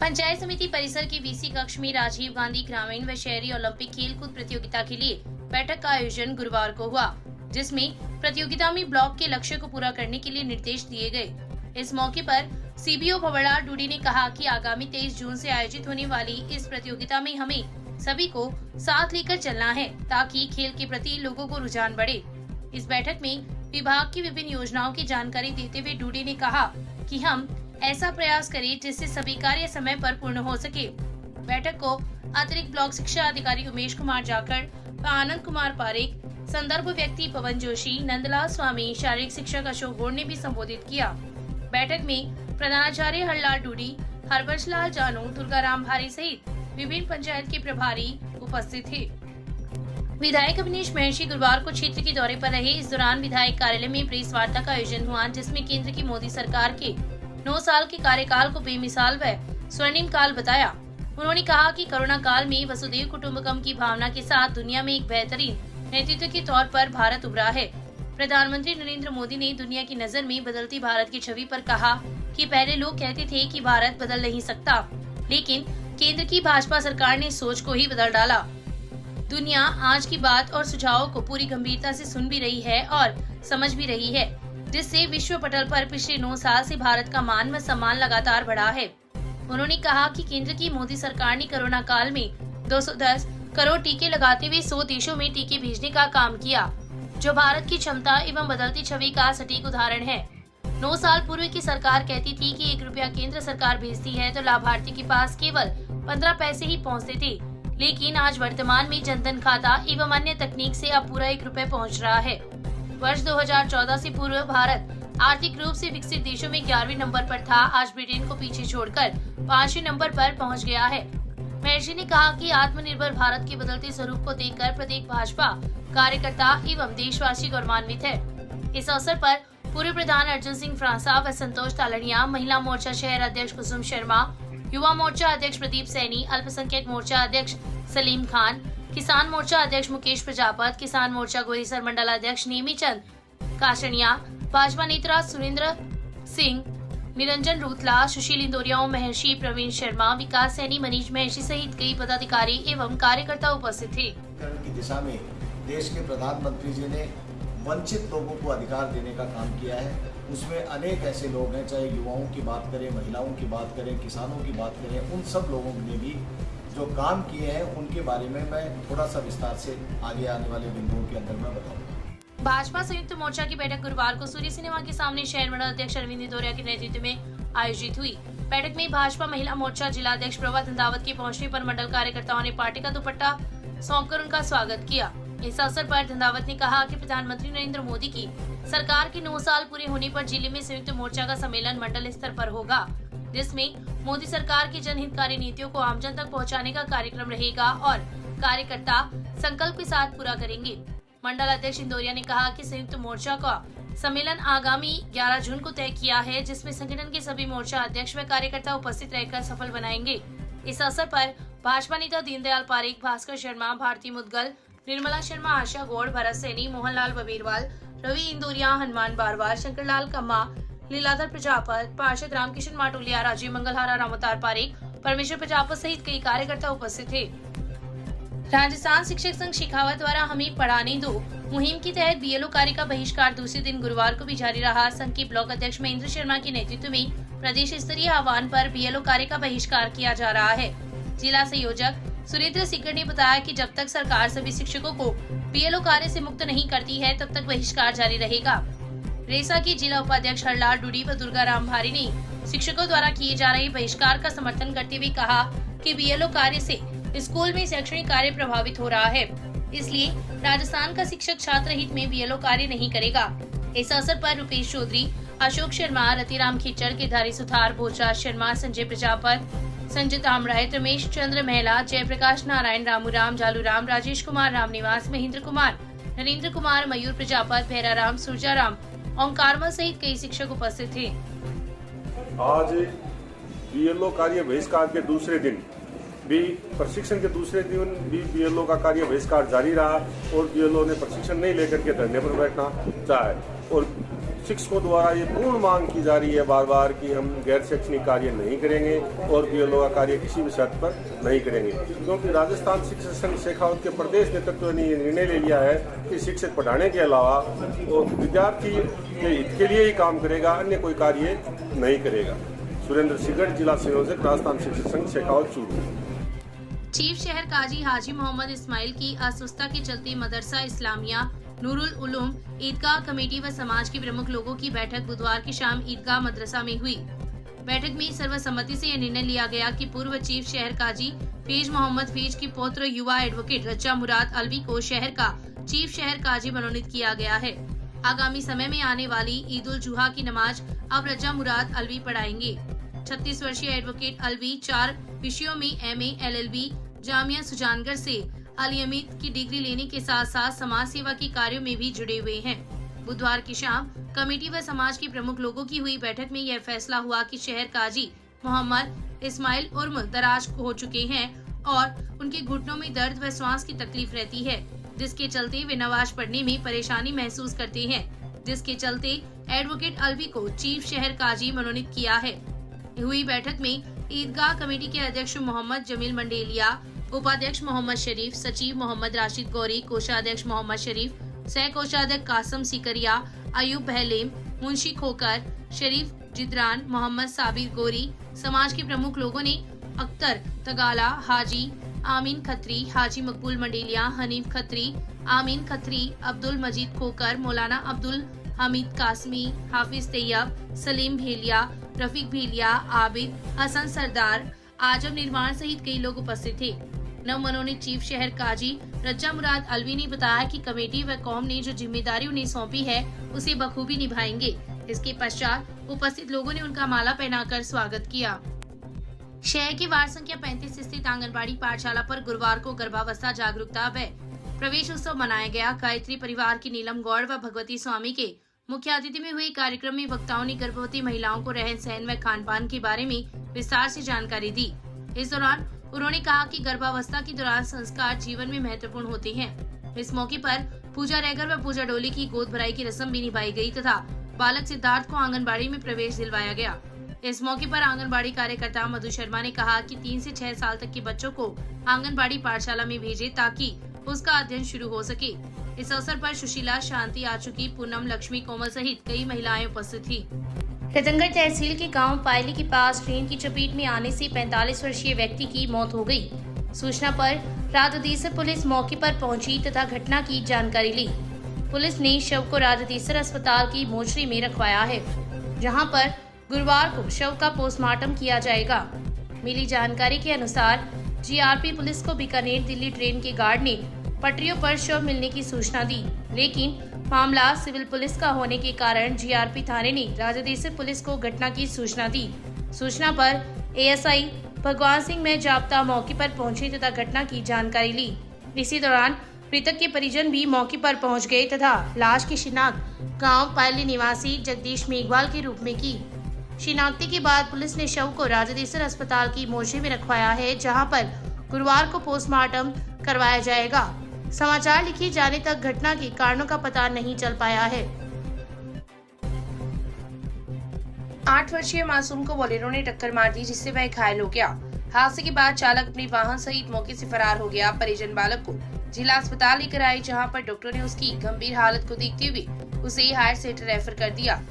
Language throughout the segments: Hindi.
पंचायत समिति परिसर के वीसी कक्ष में राजीव गांधी ग्रामीण व शहरी ओलंपिक खेलकूद प्रतियोगिता के लिए बैठक का आयोजन गुरुवार को हुआ, जिसमें प्रतियोगिता में ब्लॉक के लक्ष्य को पूरा करने के लिए निर्देश दिए गए। इस मौके पर सीबीओ भवरलाल डूडी ने कहा कि आगामी 23 जून से आयोजित होने वाली इस प्रतियोगिता में हमें सभी को साथ लेकर चलना है ताकि खेल के प्रति लोगों को रुझान बढ़े। इस बैठक में विभाग की विभिन्न योजनाओं की जानकारी देते हुए डूडी ने कहा कि हम ऐसा प्रयास करें जिससे सभी कार्य समय पर पूर्ण हो सके। बैठक को अतिरिक्त ब्लॉक शिक्षा अधिकारी उमेश कुमार जाखड़ व आनंद कुमार पारेख, संदर्भ व्यक्ति पवन जोशी, नंदलाल स्वामी, शारीरिक शिक्षक अशोक गोड़ ने भी संबोधित किया। बैठक में प्रधानाचार्य हरलाल डूडी, हरबंश लाल जानू, दुर्गाराम भारी सहित विभिन्न पंचायत के प्रभारी उपस्थित थे। विधायक अविनेश महर्षि गुरुवार को क्षेत्र के दौरे पर रहे। इस दौरान विधायक कार्यालय में प्रेस वार्ता का आयोजन हुआ, जिसमें केंद्र की मोदी सरकार के 9 साल के कार्यकाल को बेमिसाल व स्वर्णिम काल बताया। उन्होंने कहा कि कोरोना काल में वसुधैव कुटुंबकम की भावना के साथ दुनिया में एक बेहतरीन नेतृत्व के तौर पर भारत उभरा है। प्रधानमंत्री नरेंद्र मोदी ने दुनिया की नजर में बदलती भारत की छवि पर कहा कि पहले लोग कहते थे कि भारत बदल नहीं सकता, लेकिन केंद्र की भाजपा सरकार ने सोच को ही बदल डाला। दुनिया आज की बात और सुझावों को पूरी गंभीरता से सुन भी रही है और समझ भी रही है, जिससे विश्व पटल पर पिछले 9 साल से भारत का मान व सम्मान लगातार बढ़ा है। उन्होंने कहा कि केंद्र की मोदी सरकार ने कोरोना काल में 210 करोड़ टीके लगाते हुए 100 देशों में टीके भेजने का काम किया, जो भारत की क्षमता एवं बदलती छवि का सटीक उदाहरण है। 9 साल पूर्व की सरकार कहती थी कि 1 रुपया केंद्र सरकार भेजती है तो लाभार्थी के पास केवल 15 पैसे ही पहुंचते थे, लेकिन आज वर्तमान में जनधन खाता एवं अन्य तकनीक से अब पूरा 1 रुपया पहुँच रहा है। वर्ष 2014 से पूर्व भारत आर्थिक रूप से विकसित देशों में 11वें नंबर पर था, आज ब्रिटेन को पीछे छोड़कर 5वें नंबर पर पहुंच गया है। महर्षि ने कहा कि आत्मनिर्भर भारत के बदलते स्वरूप को देखकर प्रत्येक भाजपा कार्यकर्ता एवं देशवासी गौरवान्वित है। इस अवसर पर पूर्व प्रधान अर्जुन सिंह फ्रांसा व संतोष तालड़िया, महिला मोर्चा शहर अध्यक्ष कुसुम शर्मा, युवा मोर्चा अध्यक्ष प्रदीप सैनी, अल्पसंख्यक मोर्चा अध्यक्ष सलीम खान, किसान मोर्चा अध्यक्ष मुकेश प्रजापत, किसान मोर्चा गोरीसर मंडल अध्यक्ष नेमीचंद काशनिया, भाजपा नेता सुरेंद्र सिंह, निरंजन रूतला, सुशील इंदौरिया, महर्षि प्रवीण शर्मा, विकास सैनी, मनीष महर्षि सहित कई पदाधिकारी एवं कार्यकर्ता उपस्थित थे। की दिशा में देश के प्रधानमंत्री जी ने वंचित लोगों को अधिकार देने का काम किया है। उसमें अनेक ऐसे लोग हैं, चाहे युवाओं की बात करें, महिलाओं की बात करें, किसानों की बात करें, उन सब लोगों ने भी जो काम किए हैं उनके बारे में मैं थोड़ा सा विस्तार से आगे आने वाले बिंदुओं के अंदर मैं बताऊंगा। भाजपा संयुक्त मोर्चा की बैठक गुरुवार को सूर्य सिनेमा के सामने शहर मंडल अध्यक्ष अरविंद इंदौरिया के नेतृत्व में आयोजित हुई। बैठक में भाजपा महिला मोर्चा जिला अध्यक्ष प्रभा धंधावत के पहुंचने पर मंडल कार्यकर्ताओं ने पार्टी का दुपट्टा सौंपकर उनका स्वागत किया। इस अवसर पर धंधावत ने कहा कि प्रधानमंत्री नरेंद्र मोदी की सरकार के 9 साल पूरे होने पर जिले में संयुक्त मोर्चा का सम्मेलन मंडल स्तर पर होगा, जिसमें मोदी सरकार की जनहितकारी नीतियों को आमजन तक पहुंचाने का कार्यक्रम रहेगा और कार्यकर्ता संकल्प के साथ पूरा करेंगे। मंडल अध्यक्ष इंदौरिया ने कहा कि संयुक्त मोर्चा का सम्मेलन आगामी 11 जून को तय किया है, जिसमें संगठन के सभी मोर्चा अध्यक्ष व कार्यकर्ता उपस्थित रहकर सफल बनाएंगे। इस अवसर पर भाजपा नेता दीनदयाल पारेख, भास्कर शर्मा, भारती मुदगल, निर्मला शर्मा, आशा गौड़, भरत सैनी, मोहनलाल बबीरवाल, रवि इंदौरिया, हनुमान बारवार, शंकरलाल कम्मा, लीलाधर प्रजापत, पार्षद रामकिशन माटोलिया, राजीव मंगलहारा, रामोतार पारेख, परमेश्वर प्रजापत सहित कई कार्यकर्ता उपस्थित थे। राजस्थान शिक्षक संघ शेखावत द्वारा हमें पढ़ाने दो मुहिम के तहत बीएलओ कार्य का बहिष्कार दूसरे दिन गुरुवार को भी जारी रहा। संघ के ब्लॉक अध्यक्ष महेंद्र शर्मा के नेतृत्व में प्रदेश स्तरीय आह्वान पर बीएलओ कार्य का बहिष्कार किया जा रहा है। जिला संयोजक सुरेंद्र सिक्कर ने बताया कि जब तक सरकार सभी शिक्षकों को बीएलओ कार्य से मुक्त नहीं करती है, तब तक बहिष्कार जारी रहेगा। रेसा के जिला उपाध्यक्ष हरलाल डूडी व दुर्गाराम भारी ने शिक्षकों द्वारा किए जा रहे बहिष्कार का समर्थन करते हुए कहा कि बीएलओ कार्य से स्कूल में शैक्षणिक कार्य प्रभावित हो रहा है, इसलिए राजस्थान का शिक्षक छात्र हित में बीएलओ कार्य नहीं करेगा। इस अवसर पर रुपेश चौधरी, अशोक शर्मा, रतिराम खिच्चर, केदारी सुथार, भोजराज शर्मा, संजय प्रजापत, संजय तामराय, रमेश चंद्र महला, जयप्रकाश नारायण, रामूराम, जालूराम, राजेश कुमार, रामनिवास, महेंद्र कुमार, नरेंद्र कुमार, मयूर प्रजापत, भैराराम, सूर्याराम, ओंकारमल सहित कई शिक्षक उपस्थित थे। आज बीएलओ कार्य बहिष्कार के दूसरे दिन भी प्रशिक्षण के दूसरे दिन भी बीएलओ का कार्य बहिष्कार जारी रहा और बीएलओ ने प्रशिक्षण नहीं लेकर के धरने पर बैठना चाहे और शिक्षकों द्वारा ये पूर्ण मांग की जा रही है बार बार कि हम गैर शैक्षणिक कार्य नहीं करेंगे और बीएलओ का कार्य किसी भी शर्त पर नहीं करेंगे, क्योंकि राजस्थान शिक्षक संघ शेखावत के प्रदेश नेतृत्व ने ये निर्णय ले लिया है कि शिक्षक पढ़ाने के अलावा वो विद्यार्थी के हित के लिए ही काम करेगा, अन्य कोई कार्य नहीं करेगा। सुरेंद्र सिगड़, जिला संयोजक, राजस्थान शिक्षक संघ शेखावत, चूरू। चीफ शहर काजी हाजी मोहम्मद इस्माइल की अस्वस्थता के चलते मदरसा इस्लामिया नूरुल उलूम ईदगाह कमेटी व समाज के प्रमुख लोगों की बैठक बुधवार की शाम ईदगाह मदरसा में हुई। बैठक में सर्वसम्मति से यह निर्णय लिया गया कि पूर्व चीफ शहर काजी फैज मोहम्मद फैज की पौत्र युवा एडवोकेट रज्जा मुराद अलवी को शहर का चीफ शहर काजी मनोनीत किया गया है। आगामी समय में आने वाली ईद उल जुहा की नमाज अब रज्जा मुराद अलवी पढ़ाएंगे। 36 वर्षीय एडवोकेट अलवी 4 विषयों में MA LLB जामिया सुजानगढ़ से अलियमित की डिग्री लेने के साथ साथ समाज सेवा के कार्यों में भी जुड़े हुए हैं। बुधवार की शाम कमेटी व समाज के प्रमुख लोगों की हुई बैठक में यह फैसला हुआ कि शहर काजी मोहम्मद इस्माइल उर्म दराज हो चुके हैं और उनके घुटनों में दर्द व श्वास की तकलीफ रहती है, जिसके चलते वे नमाज पढ़ने में परेशानी महसूस करते हैं, जिसके चलते एडवोकेट अलवी को चीफ शहर काजी मनोनीत किया है। हुई बैठक में ईदगाह कमेटी के अध्यक्ष मोहम्मद जमील मंडेलिया, उपाध्यक्ष मोहम्मद शरीफ, सचिव मोहम्मद राशिद गौरी, कोषाध्यक्ष मोहम्मद शरीफ, सह कोषाध्यक्ष कासम सिकरिया, अयूब बहलेम, मुंशी खोकर, शरीफ जिद्रान, मोहम्मद साबिर गोरी, समाज के प्रमुख लोगों ने अख्तर तगाला, हाजी आमीन खत्री, हाजी मकबूल मंडेलिया, हनीफ खत्री, आमीन खत्री, अब्दुल मजीद खोकर, मौलाना अब्दुल हमीद कासमी, हाफिज तैयब, सलीम भेलिया, रफीक भेलिया, आबिद हसन सरदार, आजम निर्माण सहित कई लोग उपस्थित थे। नवमनोनीत चीफ शहर काजी रज्जा मुराद अलवी ने बताया कि कमेटी व कौम ने जो जिम्मेदारी उन्हें सौंपी है उसे बखूबी निभाएंगे। इसके पश्चात उपस्थित लोगों ने उनका माला पहनाकर स्वागत किया। शहर की वार्ड संख्या 35 स्थित आंगनबाड़ी पाठशाला पर गुरुवार को गर्भावस्था जागरूकता व प्रवेश उत्सव मनाया गया। गायत्री परिवार की नीलम गौड़ व भगवती स्वामी के मुख्य अतिथि में हुए कार्यक्रम में वक्ताओं ने गर्भवती महिलाओं को रहन सहन व खान पान के बारे में विस्तार से जानकारी दी। इस दौरान उन्होंने कहा कि गर्भावस्था के दौरान संस्कार जीवन में महत्वपूर्ण होते हैं। इस मौके पर पूजा रैगर व पूजा डोली की गोद भराई की रस्म भी निभाई गई तथा बालक सिद्धार्थ को आंगनबाड़ी में प्रवेश दिलवाया गया। इस मौके पर आंगनबाड़ी कार्यकर्ता मधु शर्मा ने कहा कि 3 से 6 साल तक के बच्चों को आंगनबाड़ी पाठशाला में भेजें ताकि उसका अध्ययन शुरू हो सके। इस अवसर पर सुशीला, शांति आचुकी, पूनम, लक्ष्मी, कोमल सहित कई महिलाएं उपस्थित थी। रतनगढ़ तहसील के गांव पायली के पास ट्रेन की चपेट में आने से 45 वर्षीय व्यक्ति की मौत हो गई। सूचना पर राजदेसर पुलिस मौके पर पहुंची तथा घटना की जानकारी ली। पुलिस ने शव को राजदेसर अस्पताल की मोर्चरी में रखवाया है, जहां पर गुरुवार को शव का पोस्टमार्टम किया जाएगा। मिली जानकारी के अनुसार जीआरपी पुलिस को बीकानेर दिल्ली ट्रेन के गार्ड ने पटरियों पर शव मिलने की सूचना दी, लेकिन मामला सिविल पुलिस का होने के कारण जीआरपी थाने ने राजदेसर पुलिस को घटना की सूचना दी। सूचना पर एएसआई भगवान सिंह में जाब्ता मौके पर पहुंचे तथा घटना की जानकारी ली। इसी दौरान मृतक के परिजन भी मौके पर पहुंच गए तथा लाश की शिनाख्त गांव पायली निवासी जगदीश मेघवाल के रूप में की। शिनाख्ती के बाद पुलिस ने शव को राजदेसर अस्पताल की मोर्चरी में रखवाया है, जहां पर गुरुवार को पोस्टमार्टम करवाया जाएगा। समाचार लिखे जाने तक घटना के कारणों का पता नहीं चल पाया है। 8 वर्षीय मासूम को बोलेरो ने टक्कर मार दी, जिससे वह घायल हो गया। हादसे के बाद चालक अपने वाहन सहित मौके से फरार हो गया। परिजन बालक को जिला अस्पताल लेकर आए, जहां पर डॉक्टर ने उसकी गंभीर हालत को देखते हुए उसे हायर सेंटर रेफर कर दिया।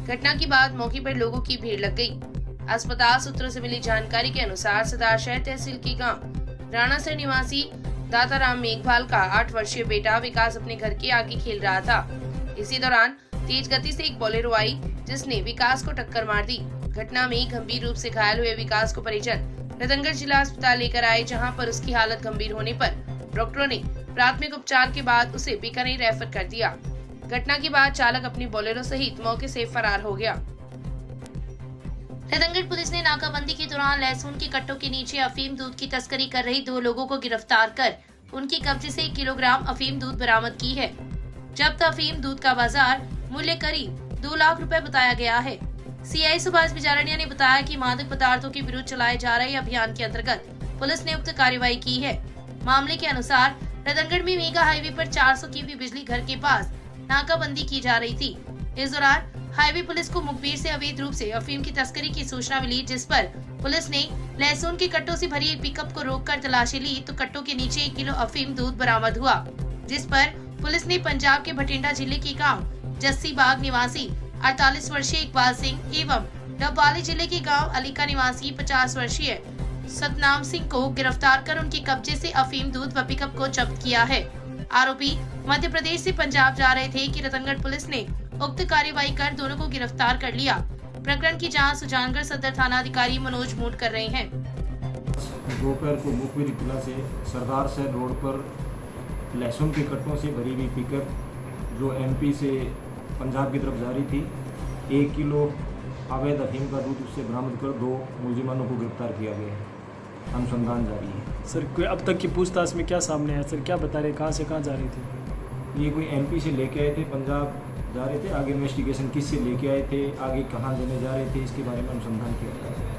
घटना के बाद मौके पर लोगों की भीड़ लग गई। अस्पताल सूत्रों से मिली जानकारी के अनुसार सदाशहर तहसील के गांव राणासर निवासी दाताराम मेघवाल का 8 वर्षीय बेटा विकास अपने घर के आगे खेल रहा था। इसी दौरान तेज गति से एक बोलेरो आई, जिसने विकास को टक्कर मार दी। घटना में गंभीर रूप से घायल हुए विकास को परिजन रतनगढ़ जिला अस्पताल लेकर आए, जहां पर उसकी हालत गंभीर होने पर डॉक्टरों ने प्राथमिक उपचार के बाद उसे बीकानेर रेफर कर दिया। घटना के बाद चालक अपनी बोलेरो सहित मौके से फरार हो गया। रतनगढ़ पुलिस ने नाकाबंदी के दौरान लहसुन के कट्टों के नीचे अफीम दूध की तस्करी कर रही 2 लोगों को गिरफ्तार कर उनके कब्जे से 1 किलोग्राम अफीम दूध बरामद की है। जब्त अफीम दूध का बाजार मूल्य करीब 2 लाख रुपए बताया गया है। सीआई सुभाष बिजारडिया ने बताया कि मादक पदार्थों के विरुद्ध चलाए जा रहे अभियान के अंतर्गत पुलिस ने उक्त कार्रवाई की है। मामले के अनुसार रतनगढ़ में मेगा हाईवे पर 400 कीवी बिजली घर के पास नाकाबंदी की जा रही थी। इस दौरान हाईवे पुलिस को मुखबिर से अवैध रूप से अफीम की तस्करी की सूचना मिली, जिस पर पुलिस ने लहसुन के कट्टों से भरी एक पिकअप को रोककर तलाशी ली तो कट्टों के नीचे 1 किलो अफीम दूध बरामद हुआ, जिस पर पुलिस ने पंजाब के बठिंडा जिले के गांव जस्सी बाग निवासी 48 वर्षीय इकबाल सिंह एवं डबवाली जिले के गांव अलीका निवासी 50 वर्षीय सतनाम सिंह को गिरफ्तार कर उनके कब्जे से अफीम दूध व पिकअप को जब्त किया है। आरोपी मध्य प्रदेश से पंजाब जा रहे थे कि रतनगढ़ पुलिस ने उक्त कार्यवाही कर दोनों को गिरफ्तार कर लिया। प्रकरण की जांच सुजानगढ़ सदर थाना अधिकारी मनोज मूड कर रहे हैं। दोपहर को मुखबिर इत्तला से सरदार शहर रोड पर लहसुन के कट्टों से भरी हुई पिकअप जो एमपी से पंजाब की तरफ जा रही थी, 1 किलो अवैध अफीम का दूध उससे बरामद कर 2 मुलजिमानों को गिरफ्तार किया गया है। अनुसंधान जारी है। सर कोई अब तक की पूछताछ में क्या सामने आया? सर क्या बता रहे, कहाँ से कहाँ जा रही थी? ये कोई एमपी से लेके आए थे, पंजाब जा रहे थे। आगे इन्वेस्टिगेशन किस से लेके आए थे, आगे कहाँ देने जा रहे थे, इसके बारे में अनुसंधान किया जा रहा है।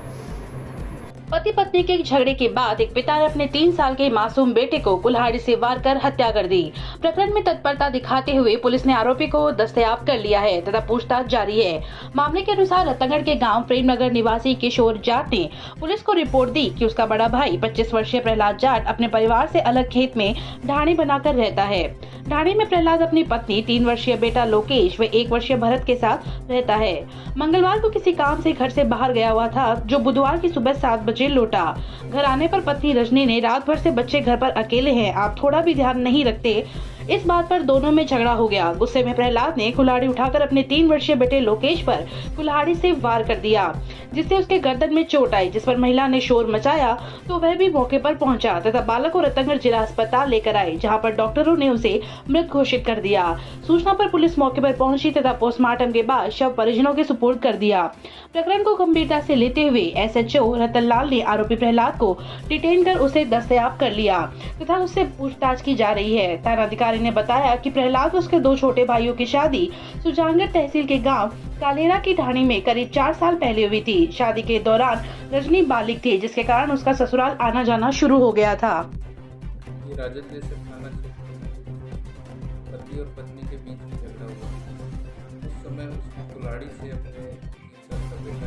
पति पत्नी के झगड़े के बाद एक पिता ने अपने 3 साल के मासूम बेटे को कुल्हाड़ी से वार कर हत्या कर दी। प्रकरण में तत्परता दिखाते हुए पुलिस ने आरोपी को दस्तयाब कर लिया है तथा पूछताछ जारी है। मामले के अनुसार रतनगढ़ के गांव प्रेमनगर निवासी किशोर जाट ने पुलिस को रिपोर्ट दी कि उसका बड़ा भाई 25 वर्षीय प्रहलाद जाट अपने परिवार से अलग खेत में ढाणी बनाकर रहता है। ढाणी में प्रहलाद अपनी पत्नी, 3 वर्षीय बेटा लोकेश व 1 वर्षीय भरत के साथ रहता है। मंगलवार को किसी काम से घर से बाहर गया हुआ था, जो बुधवार की सुबह 7 बजे लौटा। घर आने पर पत्नी रजनी ने रात भर से बच्चे घर पर अकेले हैं, आप थोड़ा भी ध्यान नहीं रखते, इस बात पर दोनों में झगड़ा हो गया। गुस्से में प्रहलाद ने कुल्हाड़ी उठाकर अपने 3 वर्षीय बेटे लोकेश पर कुल्हाड़ी से वार कर दिया, जिससे उसके गर्दन में चोट आई, जिस पर महिला ने शोर मचाया तो वह भी मौके पर पहुंचा तथा बालक को रतनगढ़ जिला अस्पताल लेकर आई, जहां पर डॉक्टरों ने उसे मृत घोषित कर दिया। सूचना पर पुलिस मौके पर पहुंची तथा पोस्टमार्टम के बाद शव परिजनों के सुपुर्द कर दिया। प्रकरण को गंभीरता से लेते हुए एसएचओ रतनलाल ने आरोपी प्रहलाद को डिटेन कर उसे दस्तयाब कर लिया तथा उससे पूछताछ की जा रही है। थानाधिकारी ने बताया कि प्रहलाद उसके 2 छोटे भाइयों की शादी सुजानगढ़ तहसील के गांव कालेरा की ढाणी में करीब 4 साल पहले हुई थी। शादी के दौरान रजनी बालिग थी, जिसके कारण उसका ससुराल आना जाना शुरू हो गया था। ये राजद थाना पति और पत्नी के बीच में झगड़ा हुआ। उस समय उसकी कुल्हाड़ी से अपने 3 साल का बेटा